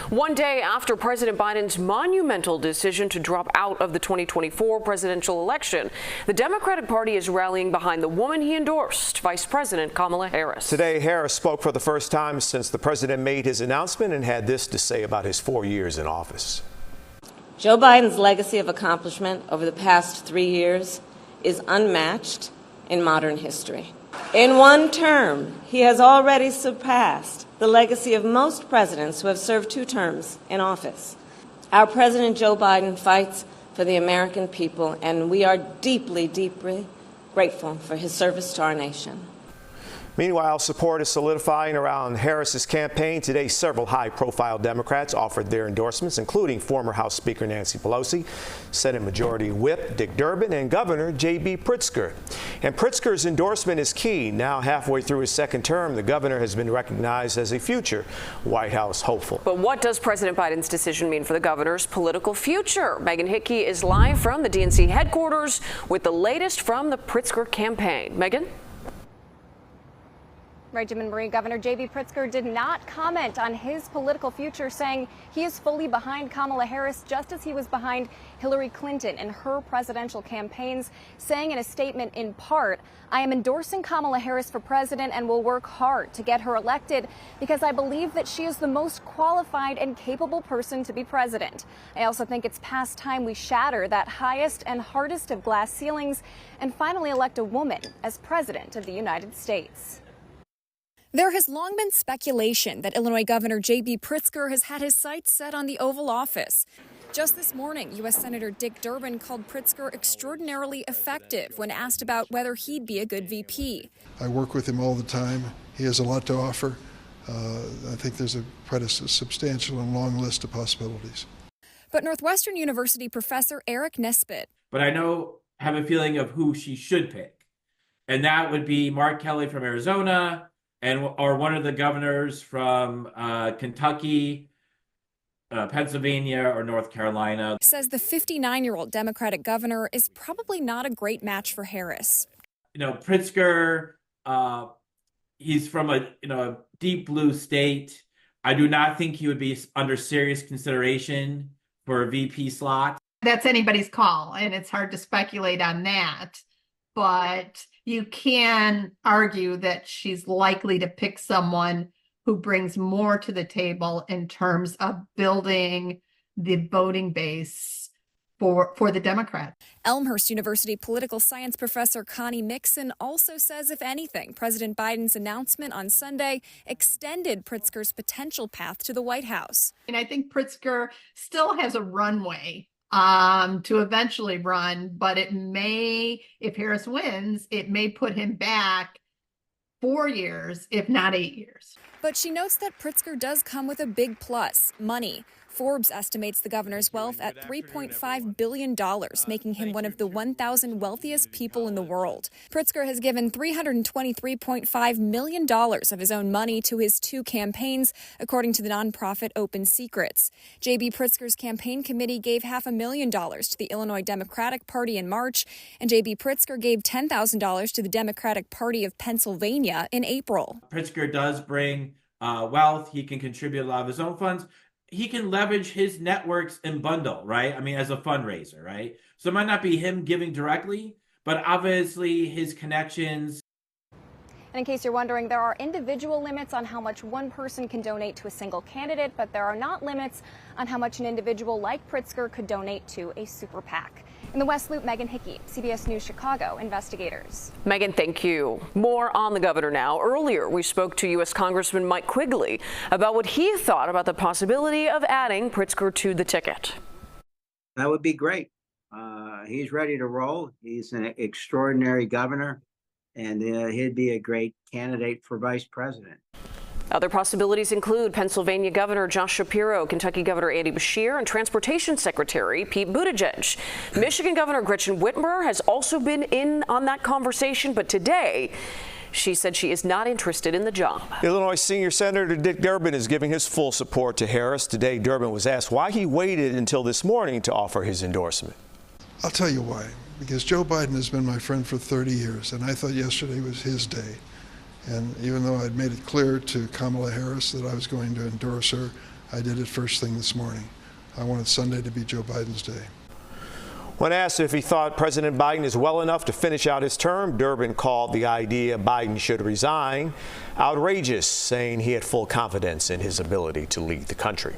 One day after President Biden's monumental decision to drop out of the 2024 presidential election, the Democratic Party is rallying behind the woman he endorsed, Vice President Kamala Harris. Today, Harris spoke for the first time since the president made his announcement and had this to say about his 4 years in office. Joe Biden's legacy of accomplishment over the past 3 years is unmatched in modern history. In one term, he has already surpassed the legacy of most presidents who have served 2 terms in office. Our President Joe Biden fights for the American people, and we are deeply, deeply grateful for his service to our nation. Meanwhile, support is solidifying around Harris's campaign. Today, several high-profile Democrats offered their endorsements, including former House Speaker Nancy Pelosi, Senate Majority Whip Dick Durbin, and Governor J.B. Pritzker. And Pritzker's endorsement is key. Now, halfway through his second term, the governor has been recognized as a future White House hopeful. But what does President Biden's decision mean for the governor's political future? Megan Hickey is live from the DNC headquarters with the latest from the Pritzker campaign. Megan? Right, Jim and Marie. Governor J.B. Pritzker did not comment on his political future, saying he is fully behind Kamala Harris, just as he was behind Hillary Clinton in her presidential campaigns, saying in a statement in part, "I am endorsing Kamala Harris for president and will work hard to get her elected because I believe that she is the most qualified and capable person to be president. I also think it's past time we shatter that highest and hardest of glass ceilings and finally elect a woman as president of the United States." There has long been speculation that Illinois Governor J.B. Pritzker has had his sights set on the Oval Office. Just this morning, U.S. Senator Dick Durbin called Pritzker extraordinarily effective when asked about whether he'd be a good VP. I work with him all the time. He has a lot to offer. I think there's quite a substantial and long list of possibilities. But Northwestern University professor Eric Nesbitt. But I have a feeling of who she should pick. And that would be Mark Kelly from Arizona, or one of the governors from Kentucky, Pennsylvania, or North Carolina. Says the 59-year-old Democratic governor is probably not a great match for Harris. Pritzker, he's from a deep blue state. I do not think he would be under serious consideration for a VP slot. That's anybody's call, and it's hard to speculate on that. But you can argue that she's likely to pick someone who brings more to the table in terms of building the voting base for the Democrats. Elmhurst University political science professor Connie Mixon also says, if anything, President Biden's announcement on Sunday extended Pritzker's potential path to the White House. And I think Pritzker still has a runway to eventually run, but it may, if Harris wins, it may put him back 4 years, if not 8 years. But she notes that Pritzker does come with a big plus, money. Forbes estimates the governor's wealth at $3.5 billion, making him one of the 1,000 wealthiest people in the world. Pritzker has given $323.5 million of his own money to his 2 campaigns, according to the nonprofit Open Secrets. J.B. Pritzker's campaign committee gave $500,000 to the Illinois Democratic Party in March, and J.B. Pritzker gave $10,000 to the Democratic Party of Pennsylvania in April. Pritzker does bring wealth. He can contribute a lot of his own funds. He can leverage his networks and bundle, right? I mean, as a fundraiser, right? So it might not be him giving directly, but obviously his connections. And in case you're wondering, there are individual limits on how much one person can donate to a single candidate, but there are not limits on how much an individual like Pritzker could donate to a super PAC. In the West Loop, Megan Hickey, CBS News Chicago Investigators. Megan, thank you. More on the governor now. Earlier, we spoke to U.S. Congressman Mike Quigley about what he thought about the possibility of adding Pritzker to the ticket. That would be great. He's ready to roll. He's an extraordinary governor, and he'd be a great candidate for vice president. Other possibilities include Pennsylvania Governor Josh Shapiro, Kentucky Governor Andy Beshear, and Transportation Secretary Pete Buttigieg. Michigan Governor Gretchen Whitmer has also been in on that conversation, but today she said she is not interested in the job. Illinois Senior Senator Dick Durbin is giving his full support to Harris. Today, Durbin was asked why he waited until this morning to offer his endorsement. I'll tell you why. Because Joe Biden has been my friend for 30 years, and I thought yesterday was his day. And even though I'd made it clear to Kamala Harris that I was going to endorse her, I did it first thing this morning. I wanted Sunday to be Joe Biden's day. When asked if he thought President Biden is well enough to finish out his term, Durbin called the idea Biden should resign outrageous, saying he had full confidence in his ability to lead the country.